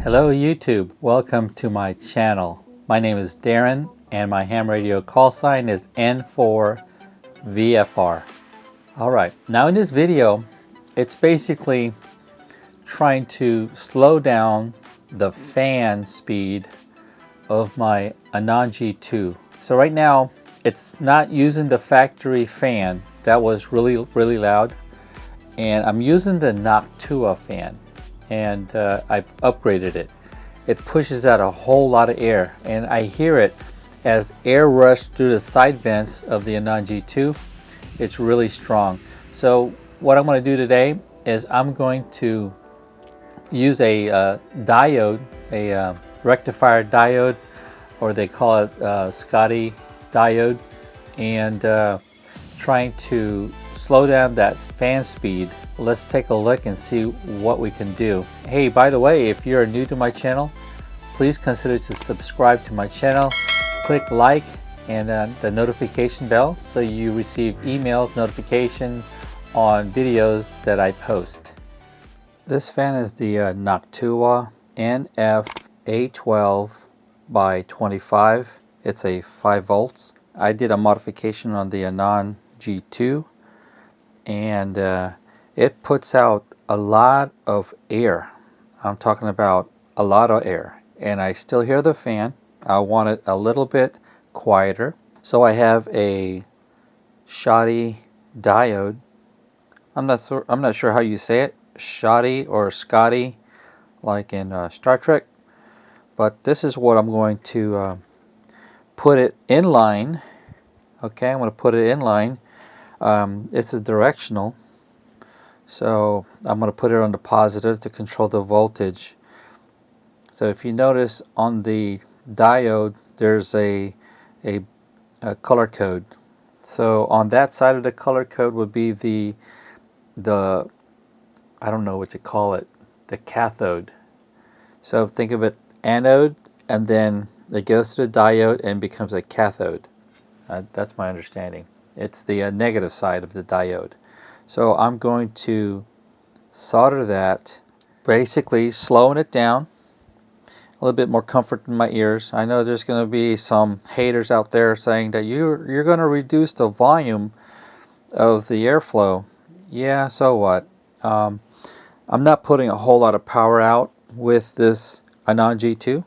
Hello YouTube, welcome to my channel. My name is Darren and my ham radio call sign is N4VFR. Alright, now in this video, it's basically trying to slow down the fan speed of my Anan G2. So right now, it's not using the factory fan. That was really loud. And I'm using the Noctua fan. And I've upgraded it. It pushes out a whole lot of air, and I hear it as air rush through the side vents of the Anan G2. It's really strong. So what I'm going to do today is I'm going to use a diode, a rectifier diode, or they call it Scotty diode, and trying to slow down that fan speed. Let's take a look and see what we can do. Hey, by the way, if you're new to my channel, please consider to subscribe to my channel. Click like and the notification bell so you receive emails, notifications on videos that I post. This fan is the Noctua NF-A12 by 25. It's a 5 volts. I did a modification on the Anan G2, and it puts out a lot of air. I'm talking about a lot of air, and I still hear the fan. I want it a little bit quieter, so I have a Scotty diode. I'm not sure how you say it, Scotty or Scotty, like in Star Trek. But this is what I'm going to put it in line. Okay, I'm going to put it in line. It's a directional. So I'm going to put it on the positive to control the voltage. So if you notice on the diode, there's a color code. So on that side of the color code would be the I don't know what you call it, the cathode. So think of it anode, and then it goes to the diode and becomes a cathode. That's my understanding. It's the negative side of the diode. So I'm going to solder that, basically slowing it down, a little bit more comfort in my ears. I know there's going to be some haters out there saying that you're going to reduce the volume of the airflow. Yeah, so what? I'm not putting a whole lot of power out with this Anan G2.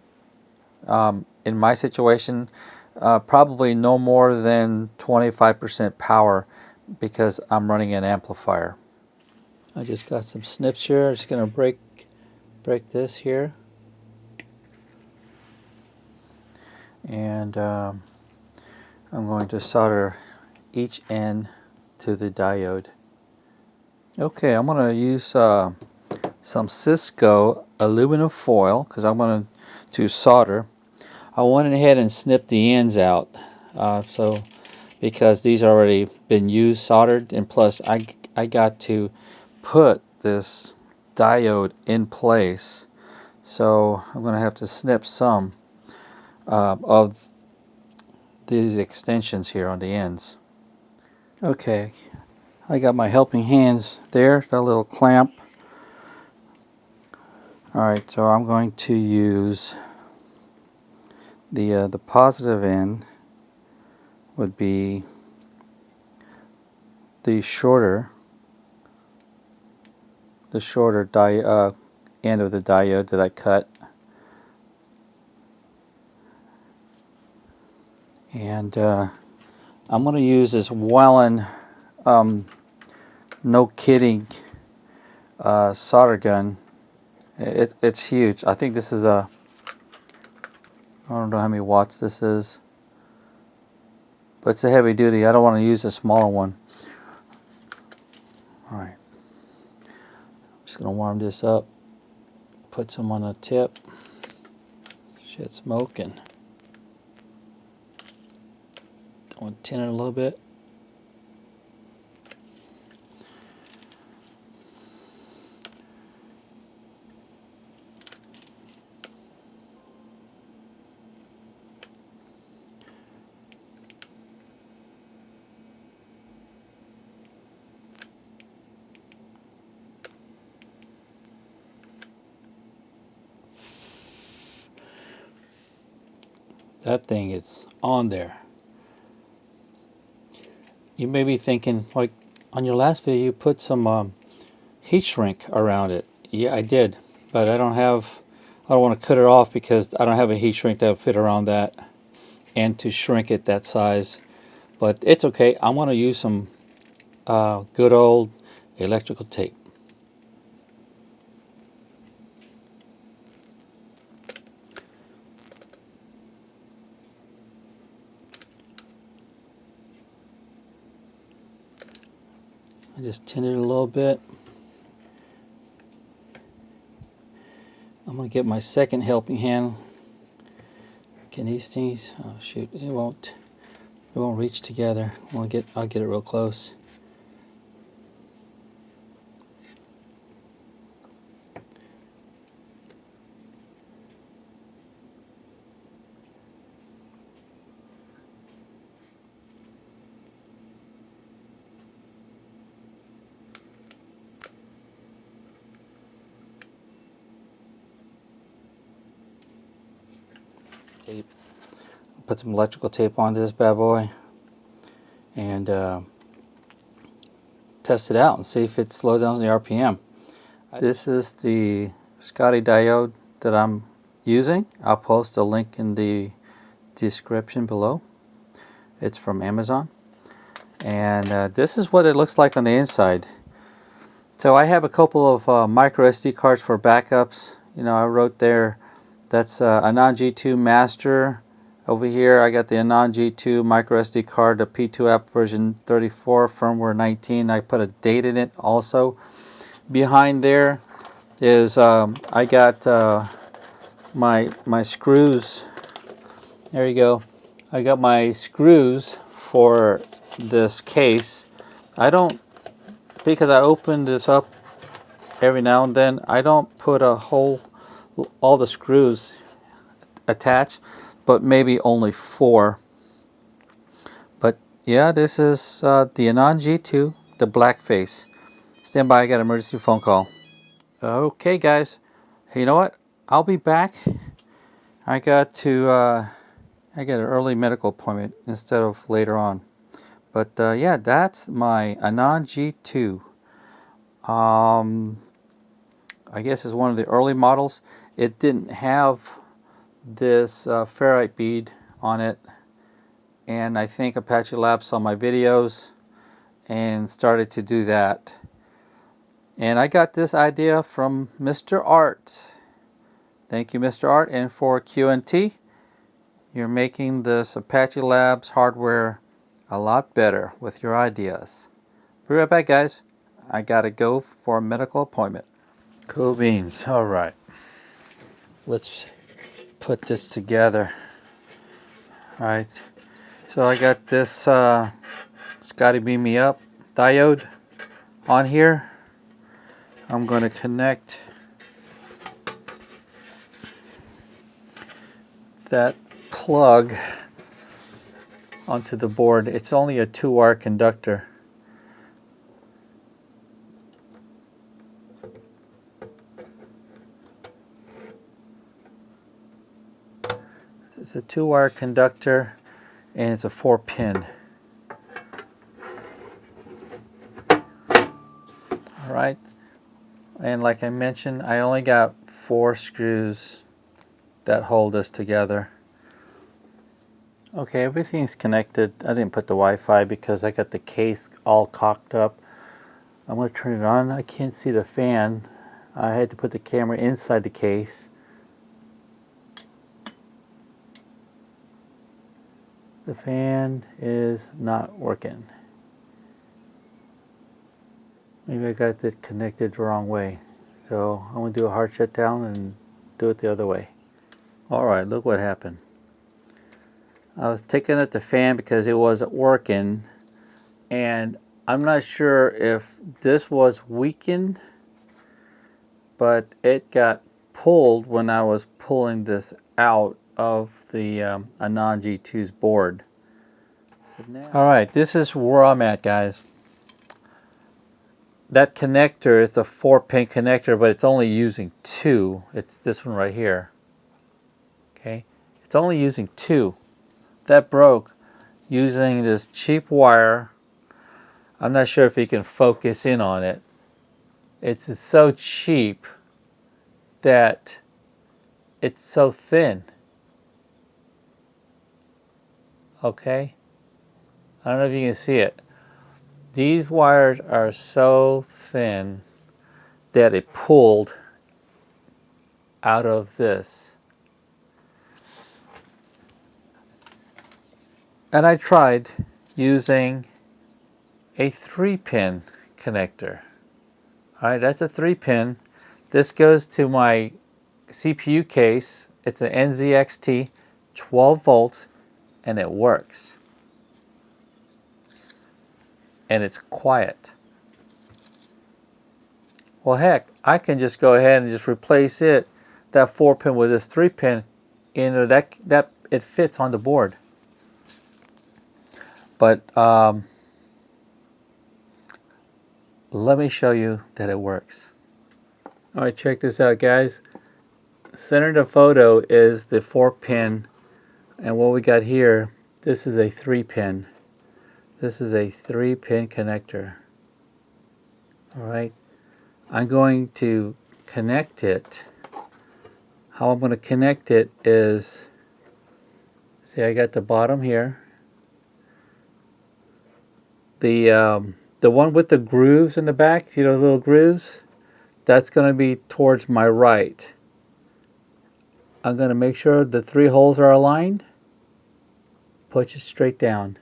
In my situation, probably no more than 25% power, because I'm running an amplifier. I just got some snips here. I'm just going to break this here, and I'm going to solder each end to the diode. Okay, I'm going to use some Cisco aluminum foil because I'm going to solder. I went ahead and snipped the ends out, because these are already been used, soldered, and plus I got to put this diode in place, so I'm going to have to snip some of these extensions here on the ends. Okay, I got my helping hands there, that little clamp. Alright, so I'm going to use the positive end would be the shorter end of the diode that I cut, and I'm going to use this Wellen no kidding solder gun. It's huge. I think this is I don't know how many watts this is, but it's a heavy duty. I don't want to use a smaller one. Alright, I'm just going to warm this up, put some on the tip, shit smoking. I want to tin it a little bit. That thing is on there. You may be thinking, like on your last video, you put some heat shrink around it. Yeah, I did, but I don't want to cut it off because I don't have a heat shrink that will fit around that and to shrink it that size. But it's okay. I want to use some good old electrical tape. I just tin it a little bit. I'm going to get my second helping hand. Can these things? Oh shoot! It won't reach together. I'll get it real close. Tape. Put some electrical tape on this bad boy and test it out and see if it slows down the RPM. This is the Rectifier Diode that I'm using. I'll post a link in the description below. It's from Amazon, and this is what it looks like on the inside. So I have a couple of MicroSD cards for backups. You know, I wrote there. That's Anan G2 master. Over here I got the Anan G2 microSD card, the P2 app version 34, firmware 19. I put a date in it also. Behind there is I got my screws. There you go. I got my screws for this case. I don't, because I open this up every now and then, I don't put all the screws attached, but maybe only 4. But yeah, this is the Anan G2, the black face. Stand by, I got an emergency phone call. Okay guys, hey, you know what? I'll be back. I got an early medical appointment instead of later on. But yeah, that's my Anan G2. I guess it's one of the early models. It didn't have this ferrite bead on it, and I think Apache Labs saw my videos and started to do that. And I got this idea from Mr. Art. Thank you, Mr. Art. And for QNT, you're making this Apache Labs hardware a lot better with your ideas. Be right back, guys. I gotta go for a medical appointment. Cool beans. All right. Let's put this together. All right. So I got this Scotty Beam Me Up diode on here. I'm going to connect that plug onto the board. It's only a 2-wire conductor. It's a 2-wire conductor and it's a 4-pin. Alright, and like I mentioned, I only got 4 screws that hold this together. Okay, everything's connected. I didn't put the Wi-Fi because I got the case all cocked up. I'm going to turn it on. I can't see the fan. I had to put the camera inside the case. The fan is not working. Maybe I got it connected the wrong way. So I'm going to do a hard shutdown and do it the other way. Alright, look what happened. I was taking at the fan because it wasn't working, and I'm not sure if this was weakened, but it got pulled when I was pulling this out of the Anan G2's board. So alright, this is where I'm at, guys. That connector is a 4-pin connector, but it's only using 2. It's this one right here. Okay, It's only using 2. That broke using this cheap wire. I'm not sure if you can focus in on it. It's so cheap that it's so thin. Okay? I don't know if you can see it. These wires are so thin that it pulled out of this. And I tried using a 3-pin connector. Alright, that's a 3-pin. This goes to my CPU case. It's an NZXT, 12 volts, and it works. And it's quiet. Well, heck, I can just go ahead and just replace that 4-pin with this 3-pin, and that it fits on the board. But let me show you that it works. All right, check this out, guys. Center of the photo is the 4-pin, and what we got here, this is a 3-pin. This is a 3-pin connector. All right, I'm going to connect it. How I'm going to connect it is, see, I got the bottom here. The one with the grooves in the back, see those little grooves? That's going to be towards my right. I'm going to make sure the 3 holes are aligned. Push it straight down.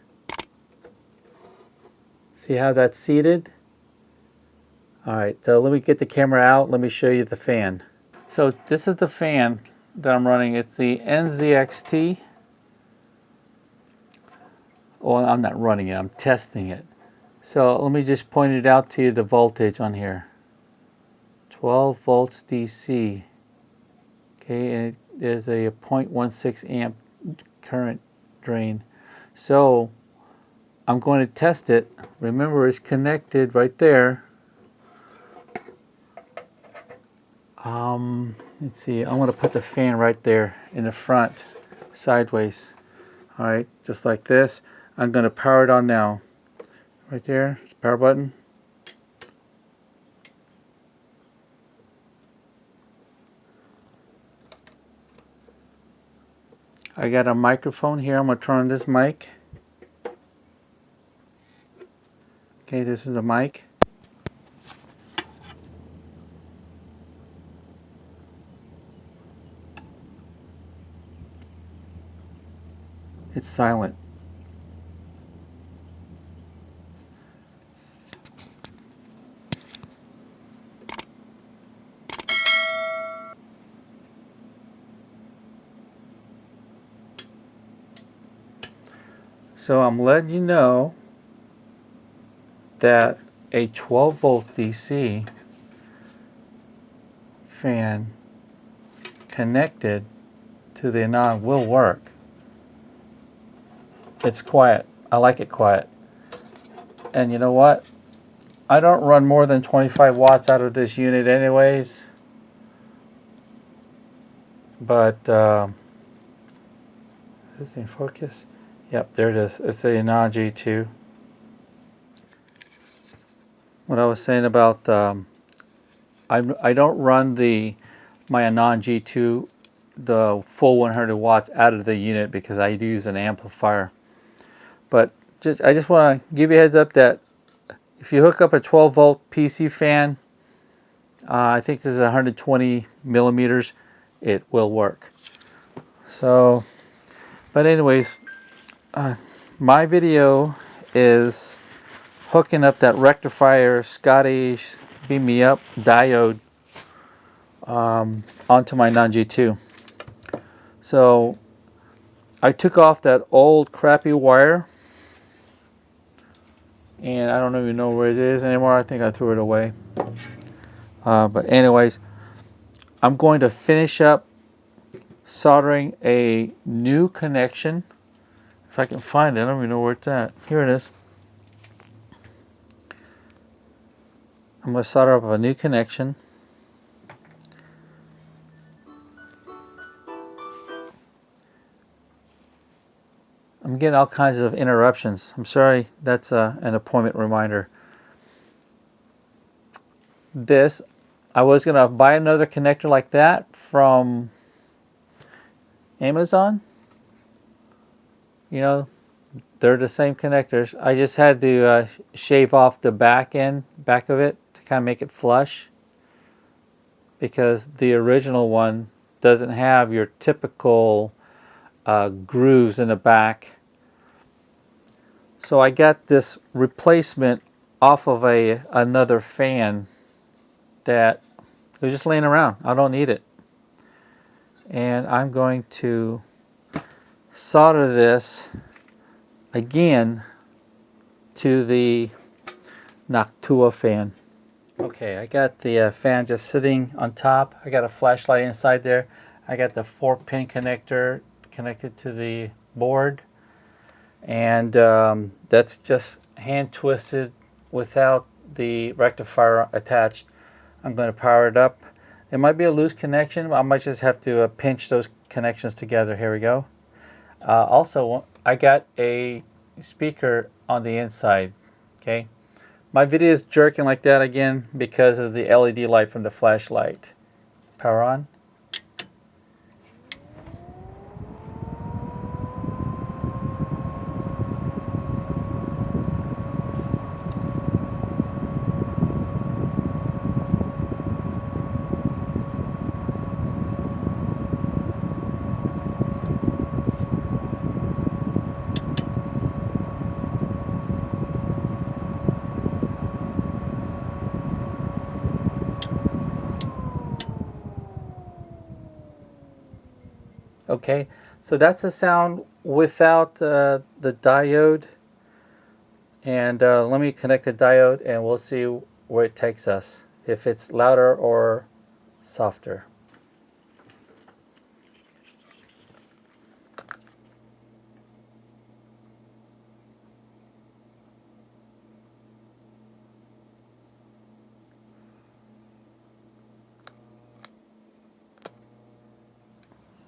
See how that's seated? Alright, so let me get the camera out. Let me show you the fan. So this is the fan that I'm running. It's the NZXT. Well, I'm not running it. I'm testing it. So let me just point it out to you, the voltage on here. 12 volts DC. Okay, and it is a 0.16 amp current drain. So I'm going to test it. Remember, it's connected right there. Let's see, I'm going to put the fan right there in the front, sideways. Alright, just like this. I'm going to power it on now. Right there, power button. I got a microphone here. I'm going to turn on this mic. Okay, this is the mic. It's silent. So I'm letting you know that a 12 volt DC fan connected to the Anan will work. It's quiet. I like it quiet. And you know what? I don't run more than 25 watts out of this unit anyways. But is this in focus? Yep, there it is. It's the Anan G2. What I was saying about I don't run my Anan G2 the full 100 watts out of the unit because I use an amplifier. But I just want to give you a heads up that if you hook up a 12 volt PC fan, I think this is 120 millimeters, it will work. So, but anyways, my video is hooking up that Rectifier Scottish Beam Me Up diode onto my Anan G2. So I took off that old crappy wire, and I don't even know where it is anymore. I think I threw it away. But anyways, I'm going to finish up soldering a new connection. If I can find it, I don't even know where it's at. Here it is. I'm going to solder up a new connection. I'm getting all kinds of interruptions. I'm sorry, that's an appointment reminder. This, I was going to buy another connector like that from Amazon. You know, they're the same connectors. I just had to shave off the back of it to kind of make it flush, because the original one doesn't have your typical grooves in the back. So I got this replacement off of another fan that was just laying around. I don't need it. And I'm going to solder this again to the Noctua fan. Okay, I got the fan just sitting on top. I got a flashlight inside there. I got the 4-pin connector connected to the board. And that's just hand twisted without the rectifier attached. I'm going to power it up. It might be a loose connection. I might just have to pinch those connections together. Here we go. Also, I got a speaker on the inside. Okay, my video is jerking like that again because of the LED light from the flashlight. Power on. Okay, so that's the sound without the diode. And let me connect the diode and we'll see where it takes us, if it's louder or softer.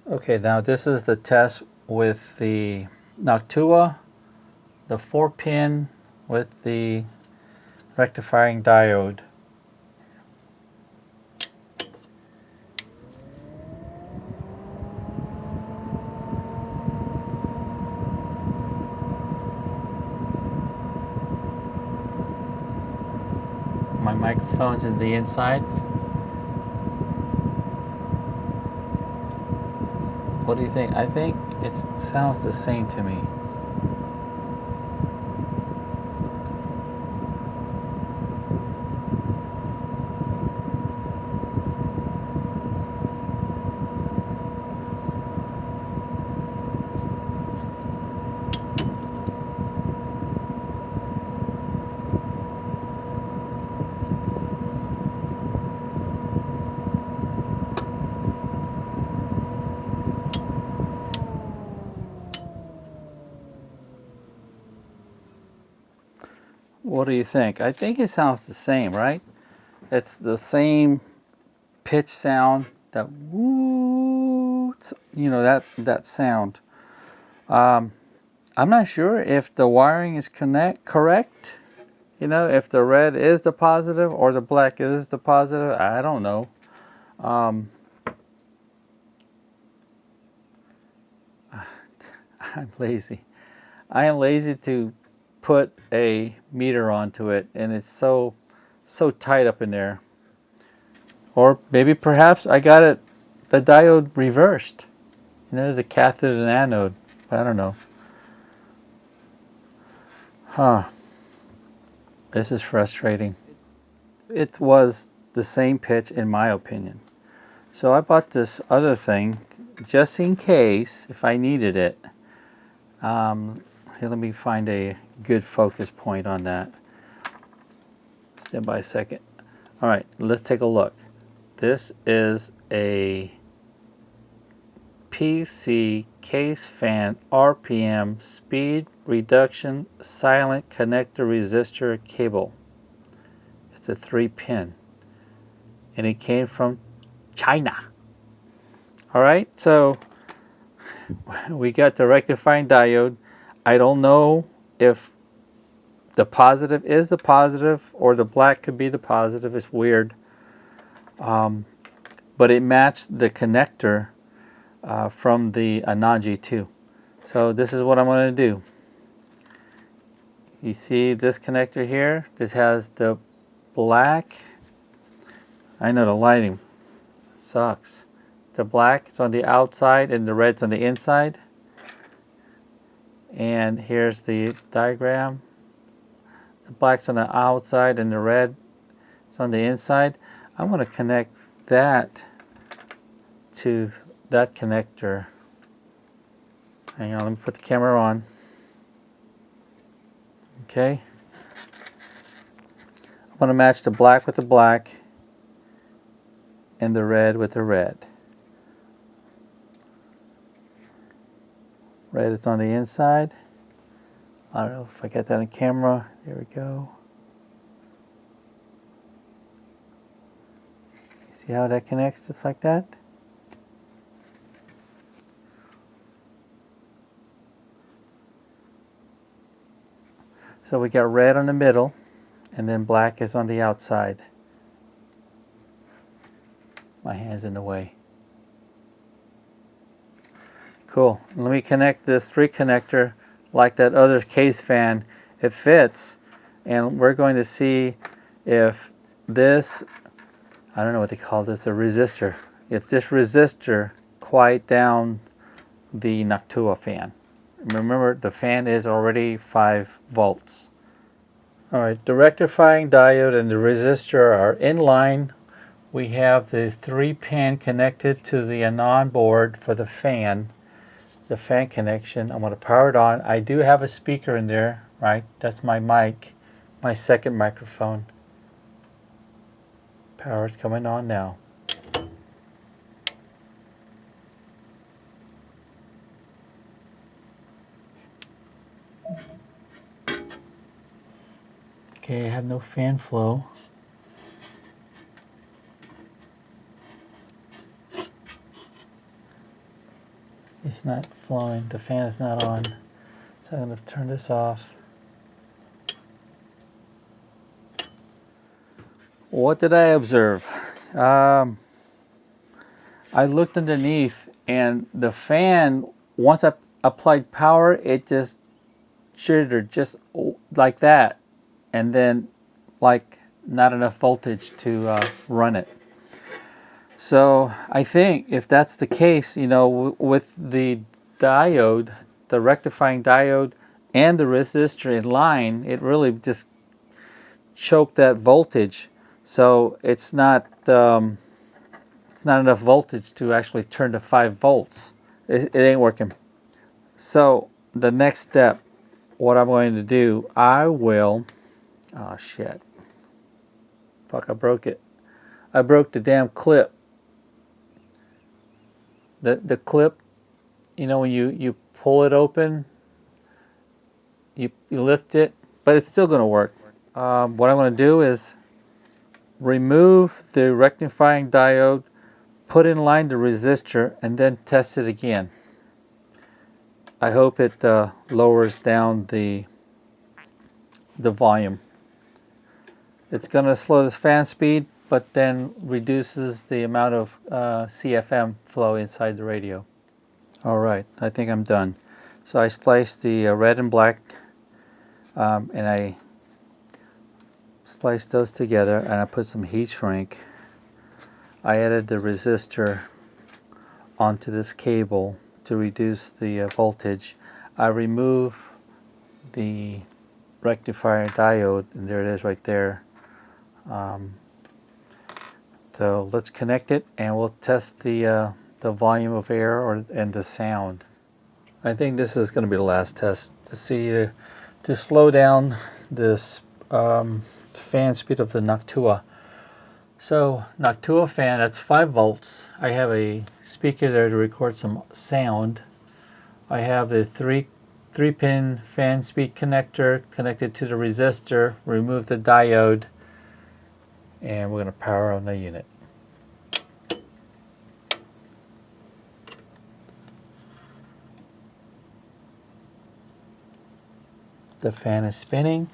Okay, now this is the test with the Noctua, the 4-pin with the rectifying diode. My microphone's in the inside. What do you think? I think it sounds the same to me. What do you think? I think it sounds the same, right? It's the same pitch sound, that woo, you know, that sound. I'm not sure if the wiring is correct. You know, if the red is the positive or the black is the positive. I don't know. I'm lazy. I am lazy to put a meter onto it, and it's so tight up in there. Or maybe perhaps I got the diode reversed. You know, the cathode and anode. I don't know. Huh. This is frustrating. It was the same pitch in my opinion. So I bought this other thing just in case if I needed it. Here, let me find a good focus point on that. Stand by a second. All right, let's take a look. This is a PC case fan RPM speed reduction silent connector resistor cable. It's a 3-pin, and it came from China. All right, so we got the rectifying diode. I don't know if the positive is the positive or the black could be the positive. It's weird. But it matched the connector from the Anan G2. So this is what I'm going to do. You see this connector here? This has the black. I know the lighting sucks. The black is on the outside and the red's on the inside. And here's the diagram. The black's on the outside and the red is on the inside. I'm going to connect that to that connector. Hang on, let me put the camera on. Okay. I'm going to match the black with the black and the red with the red. Red is on the inside. I don't know if I get that on camera. There we go. See how that connects just like that? So we got red on the middle and then black is on the outside. My hand's in the way. Cool. Let me connect this 3 connector like that other case fan. It fits, and we're going to see if this, I don't know what they call this, a resistor. If this resistor quiet down the Noctua fan. Remember, the fan is already 5 volts. Alright, the rectifying diode and the resistor are in line. We have the 3-pin connected to the Anan board for the fan connection. I'm going to power it on. I do have a speaker in there, right? That's my mic, my second microphone. Power is coming on now. Okay, I have no fan flow. It's not flowing. The fan is not on. So I'm going to turn this off. What did I observe? I looked underneath, and the fan, once I applied power, it just shuddered just like that. And then, like, not enough voltage to run it. So I think if that's the case, you know, with the diode, the rectifying diode and the resistor in line, it really just choked that voltage. So it's not enough voltage to actually turn to 5 volts. It ain't working. So the next step, what I'm going to do, I will, oh shit, fuck, I broke it. I broke the damn clip. The clip, you know, when you pull it open, you lift it, but it's still going to work. What I'm going to do is remove the rectifying diode, put in line the resistor, and then test it again. I hope it lowers down the volume. It's going to slow this fan speed, but then reduces the amount of CFM flow inside the radio. Alright, I think I'm done. So I spliced the red and black, and I spliced those together, and I put some heat shrink. I added the resistor onto this cable to reduce the voltage. I remove the rectifier diode, and there it is right there. So let's connect it, and we'll test the volume of air and the sound. I think this is going to be the last test to see to slow down this fan speed of the Noctua. So Noctua fan, that's 5 volts. I have a speaker there to record some sound. I have the 3-pin fan speed connector connected to the resistor. Remove the diode, and we're going to power on the unit. The fan is spinning.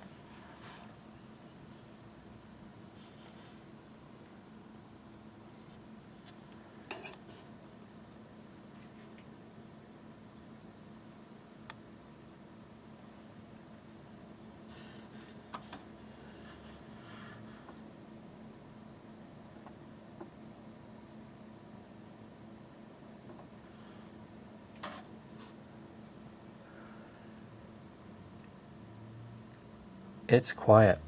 It's quiet.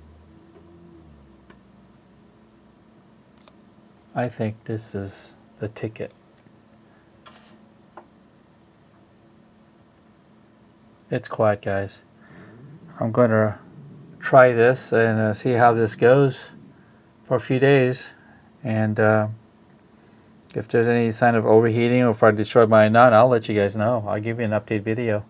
I think this is the ticket. It's quiet, guys. I'm going to try this and see how this goes for a few days. And if there's any sign of overheating or if I destroy my Anan, I'll let you guys know. I'll give you an update video.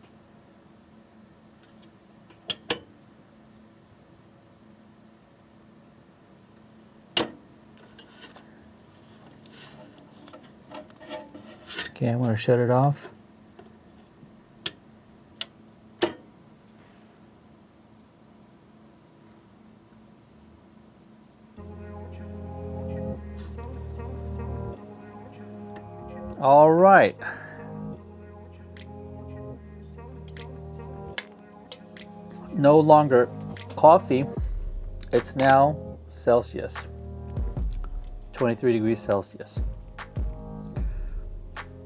Okay, I'm going to shut it off. All right. No longer coffee. It's now Celsius. 23 degrees Celsius.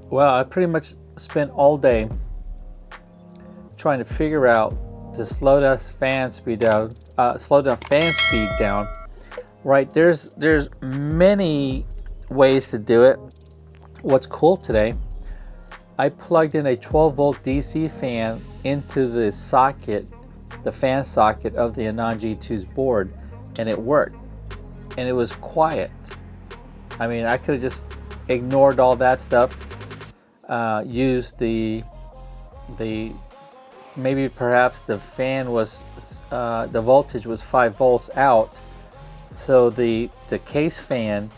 Well, I pretty much spent all day trying to figure out to slow down fan speed down. Right, there's many ways to do it. What's cool today, I plugged in a 12-volt DC fan into the socket, the fan socket of the Anan G2's board, and it worked. And it was quiet. I mean, I could have just ignored all that stuff. Used maybe perhaps the fan was the voltage was 5 volts out, so the case fan,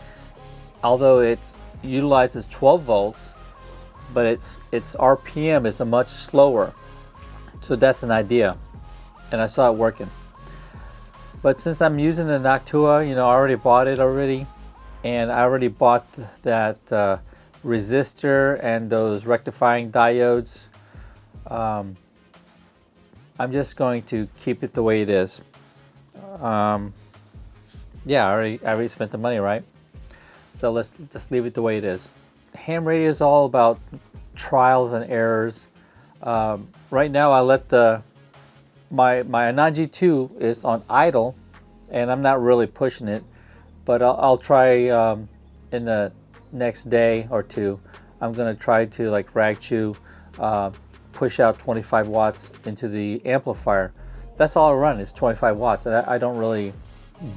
although it utilizes 12 volts, but its RPM is a much slower, so that's an idea, and I saw it working. But since I'm using the Noctua, you know, I already bought it already, and I already bought that resistor and those rectifying diodes. I'm just going to keep it the way it is. Yeah, I already spent the money, right? So let's just leave it the way it is. Ham radio is all about trials and errors. Right now I let my Anan G2 is on idle, and I'm not really pushing it, but I'll try in the next day or two. I'm gonna try to, like rag chew, push out 25 watts into the amplifier. That's all I run is 25 watts, and I don't really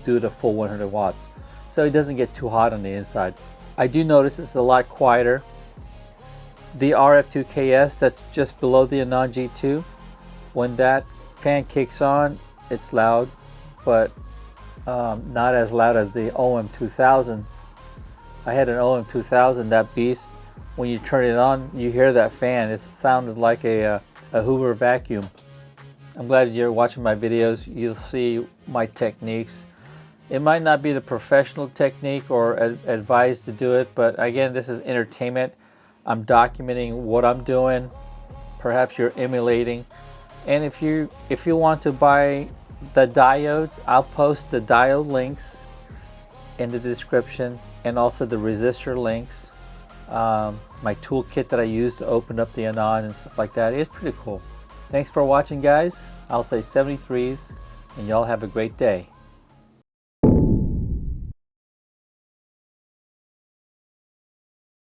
do the full 100 watts, so it doesn't get too hot on the inside. I do notice it's a lot quieter. The RF2KS that's just below the Anan G2, when that fan kicks on, it's loud, but not as loud as the OM2000. I had an OM2000, that beast, when you turn it on, you hear that fan. It sounded like a Hoover vacuum. I'm glad you're watching my videos. You'll see my techniques. It might not be the professional technique or advised to do it, but again, this is entertainment. I'm documenting what I'm doing. Perhaps you're emulating. And if you want to buy the diodes, I'll post the diode links in the description, and also the resistor links. My toolkit that I use to open up the Anan and stuff like that. It's pretty cool. Thanks for watching, guys. I'll say 73s, and y'all have a great day.